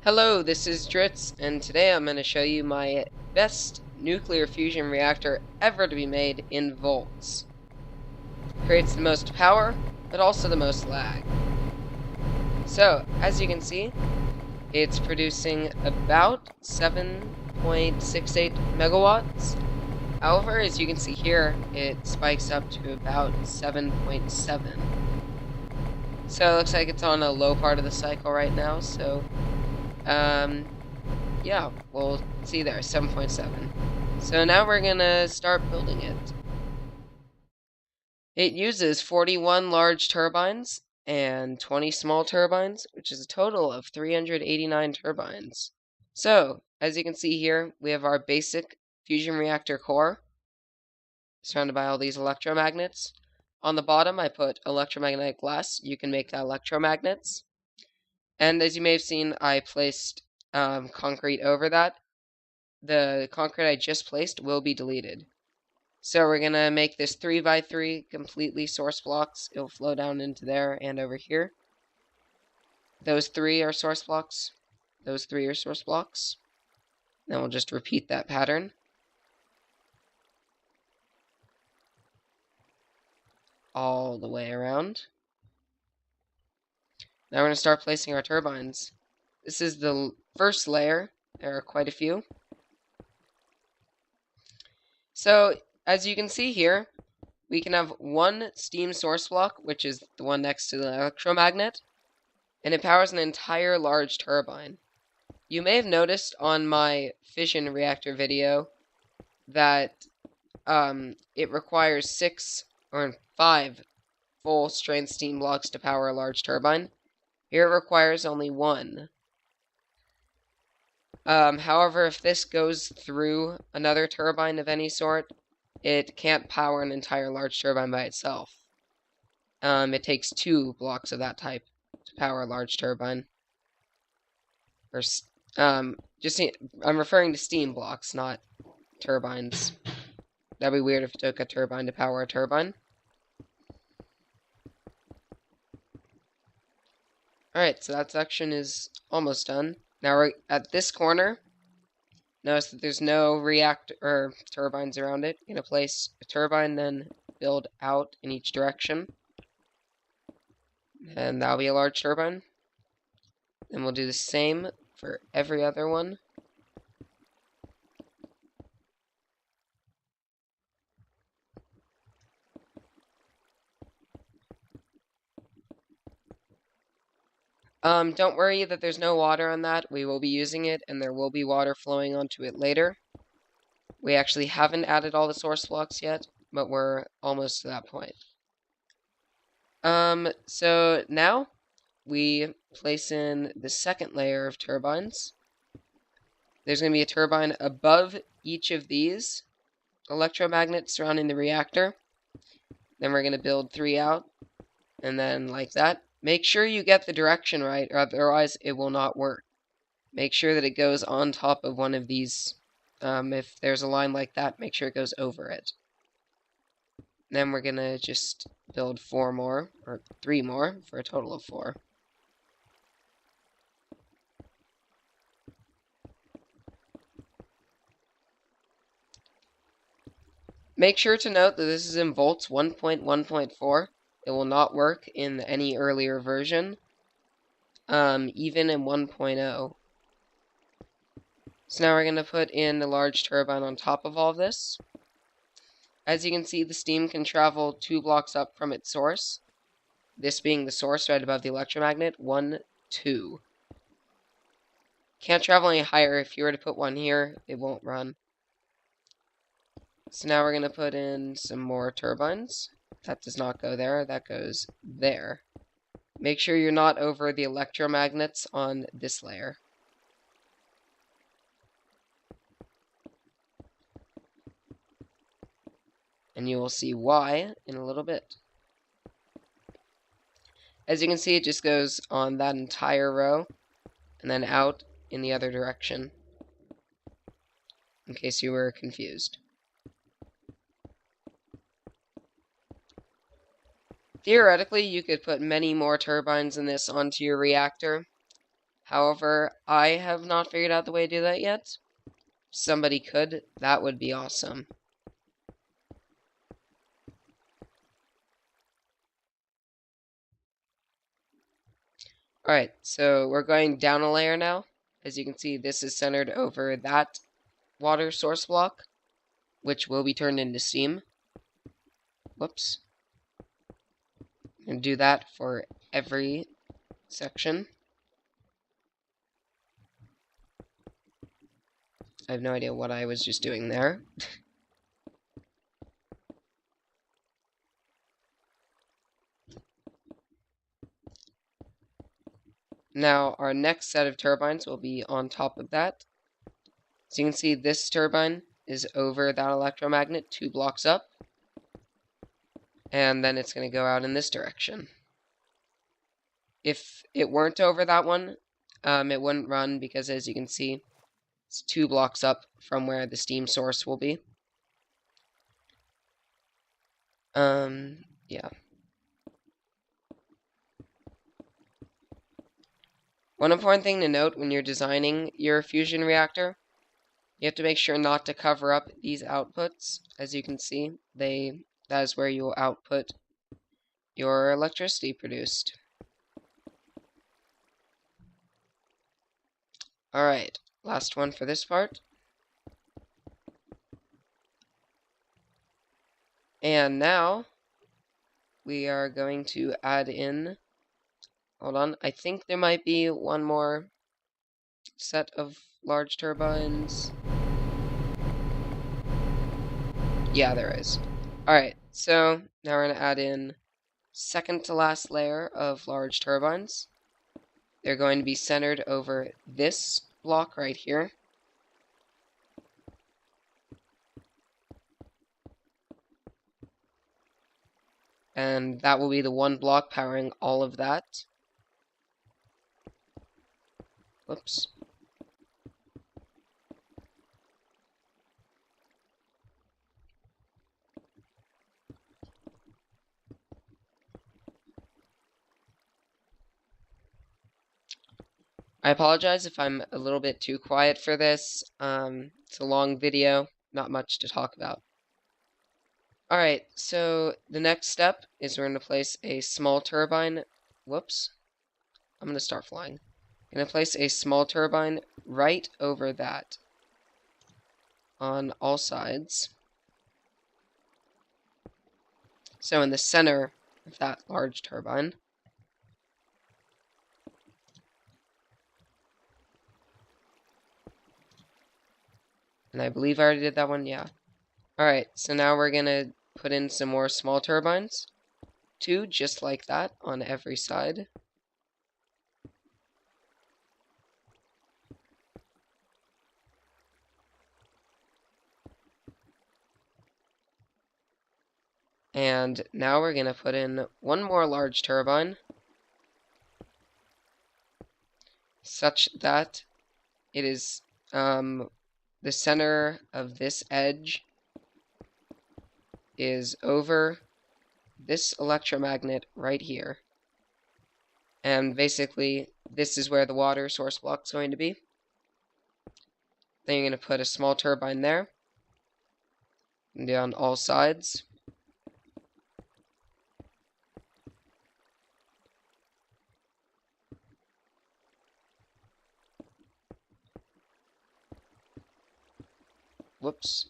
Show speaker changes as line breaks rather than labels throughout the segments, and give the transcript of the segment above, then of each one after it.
Hello, this is Dritz, and today I'm going to show you my best nuclear fusion reactor ever to be made in Voltz. Creates the most power, but also the most lag. So, as you can see, it's producing about 7.68 megawatts. However, as you can see here, it spikes up to about 7.7. So it looks like it's on a low part of the cycle right now, so yeah, we'll see there, 7.7. So now we're gonna start building it. It uses 41 large turbines and 20 small turbines, which is a total of 389 turbines. So, as you can see here, we have our basic fusion reactor core, surrounded by all these electromagnets. On the bottom, I put electromagnetic glass. You can make that electromagnets. And as you may have seen, I placed concrete over that. The concrete I just placed will be deleted. So we're going to make this 3x3 completely source blocks. It'll flow down into there and over here. Those three are source blocks. Those three are source blocks. Then we'll just repeat that pattern. All the way around. Now we're going to start placing our turbines. This is the first layer. There are quite a few. So, as you can see here, we can have one steam source block, which is the one next to the electromagnet, and it powers an entire large turbine. You may have noticed on my fission reactor video that it requires 6 or 5 full strength steam blocks to power a large turbine. Here it requires only 1. However, if this goes through another turbine of any sort, it can't power an entire large turbine by itself. It takes 2 blocks of that type to power a large turbine. Or, I'm referring to steam blocks, not turbines. That'd be weird if it took a turbine to power a turbine. Alright, so that section is almost done. Now we're at this corner. Notice that there's no reactor or turbines around it. You're going to place a turbine, then build out in each direction. And that'll be a large turbine. Then we'll do the same for every other one. Don't worry that there's no water on that. We will be using it, and there will be water flowing onto it later. We actually haven't added all the source blocks yet, but we're almost to that point. So now we place in the second layer of turbines. There's going to be a turbine above each of these electromagnets surrounding the reactor. Then we're going to build 3 out, and then like that. Make sure you get the direction right, or otherwise it will not work. Make sure that it goes on top of one of these. If there's a line like that, make sure it goes over it. Then we're going to just build 4 more, or 3 more, for a total of 4. Make sure to note that this is in Voltz 1.1.4. It will not work in any earlier version, even in 1.0. So now we're going to put in the large turbine on top of all this. As you can see, the steam can travel 2 blocks up from its source. This being the source right above the electromagnet. 1, 2. Can't travel any higher. If you were to put one here, it won't run. So now we're going to put in some more turbines. That does not go there, that goes there. Make sure you're not over the electromagnets on this layer. And you will see why in a little bit. As you can see, it just goes on that entire row, and then out in the other direction, in case you were confused. Theoretically, you could put many more turbines in this onto your reactor. However, I have not figured out the way to do that yet. If somebody could, that would be awesome. Alright, so we're going down a layer now. As you can see, this is centered over that water source block, which will be turned into steam. Whoops. And do that for every section. I have no idea what I was just doing there. Now, our next set of turbines will be on top of that. So you can see this turbine is over that electromagnet 2 blocks up. And then it's going to go out in this direction. If it weren't over that one, it wouldn't run because, as you can see, it's 2 blocks up from where the steam source will be. Yeah. One important thing to note when you're designing your fusion reactor, you have to make sure not to cover up these outputs. As you can see, that is where you will output your electricity produced. Alright, last one for this part. And now we are going to add in, hold on, I think there might be one more set of large turbines. Yeah, there is. Alright, so now we're going to add in second to last layer of large turbines. They're going to be centered over this block right here. And that will be the one block powering all of that. Whoops. I apologize if I'm a little bit too quiet for this. It's a long video, not much to talk about. Alright, so the next step is we're going to place a small turbine. Whoops. I'm going to start flying. I'm going to place a small turbine right over that on all sides. So in the center of that large turbine. And I believe I already did that one, yeah. Alright, so now we're going to put in some more small turbines. 2 just like that on every side. And now we're going to put in one more large turbine, such that it is the center of this edge is over this electromagnet right here. And basically, this is where the water source block is going to be. Then you're going to put a small turbine there, and do on all sides. Whoops.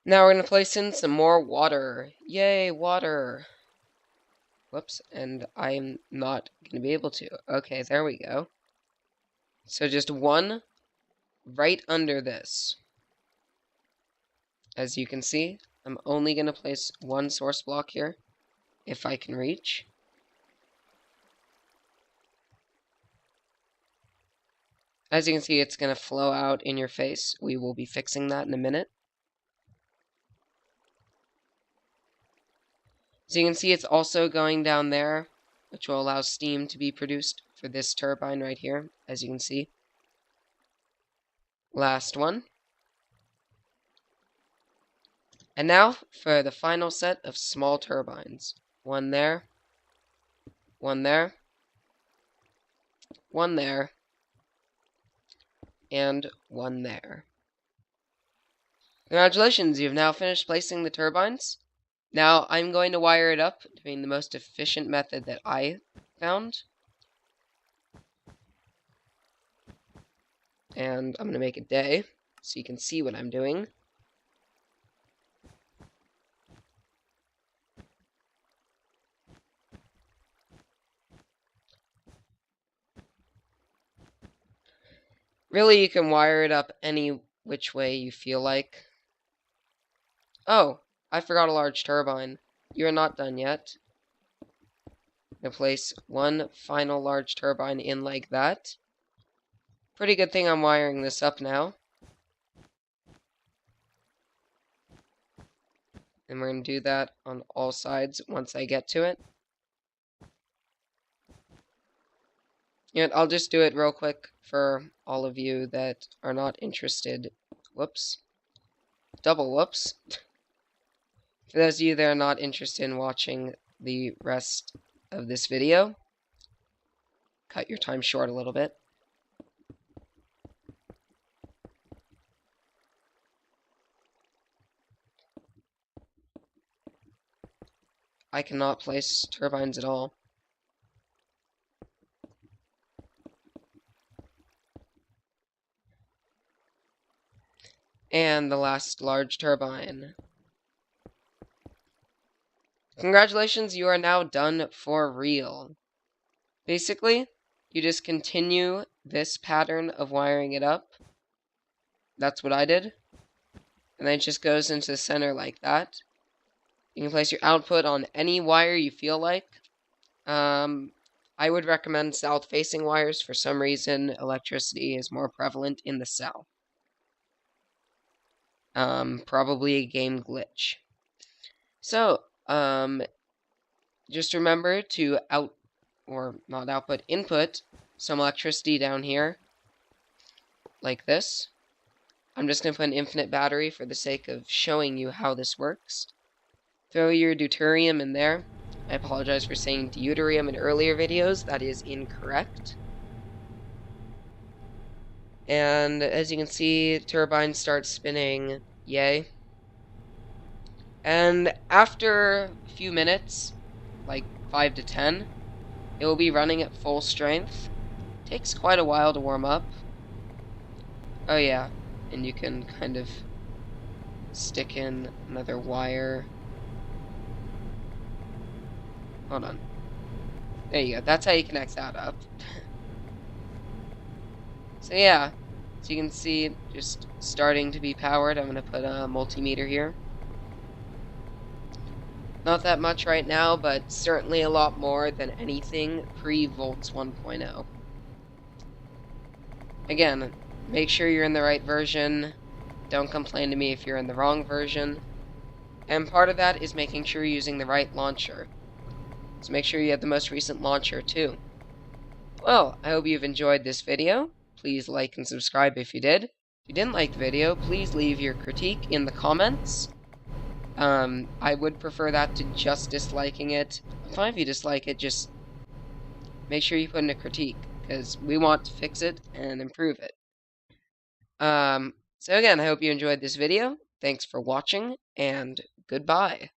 Now we're going to place in some more water. Yay, water! Whoops, and I'm not going to be able to. Okay, there we go. So just one right under this. As you can see, I'm only going to place one source block here, if I can reach. As you can see, it's going to flow out in your face. We will be fixing that in a minute. So you can see it's also going down there, which will allow steam to be produced for this turbine right here, as you can see. Last one. And now for the final set of small turbines. One there, one there, one there, and one there. Congratulations, you've now finished placing the turbines. Now I'm going to wire it up doing the most efficient method that I found. And I'm going to make a day so you can see what I'm doing. Really, you can wire it up any which way you feel like. Oh, I forgot a large turbine. You're not done yet. I'm going to place one final large turbine in like that. Pretty good thing I'm wiring this up now. And we're going to do that on all sides once I get to it. And I'll just do it real quick for all of you that are not interested. Whoops. Double whoops. For those of you that are not interested in watching the rest of this video, cut your time short a little bit. I cannot place turbines at all. And the last large turbine. Congratulations, you are now done for real. Basically, you just continue this pattern of wiring it up. That's what I did. And then it just goes into the center like that. You can place your output on any wire you feel like. I would recommend south-facing wires. For some reason, electricity is more prevalent in the south. Probably a game glitch. So, just remember to input some electricity down here, like this. I'm just going to put an infinite battery for the sake of showing you how this works. Throw your deuterium in there. I apologize for saying deuterium in earlier videos. That is incorrect. And as you can see, turbines start spinning. Yay. And after a few minutes, like 5 to 10, it will be running at full strength. Takes quite a while to warm up. Oh yeah, and you can kind of stick in another wire. Hold on. There you go. That's how you connect that up. So yeah, so you can see just starting to be powered. I'm going to put a multimeter here. Not that much right now, but certainly a lot more than anything pre-Voltz 1.0. Again, make sure you're in the right version. Don't complain to me if you're in the wrong version. And part of that is making sure you're using the right launcher. So make sure you have the most recent launcher too. Well, I hope you've enjoyed this video. Please like and subscribe if you did. If you didn't like the video, please leave your critique in the comments. I would prefer that to just disliking it. Fine if you dislike it, just make sure you put in a critique, because we want to fix it and improve it. So again, I hope you enjoyed this video. Thanks for watching, and goodbye.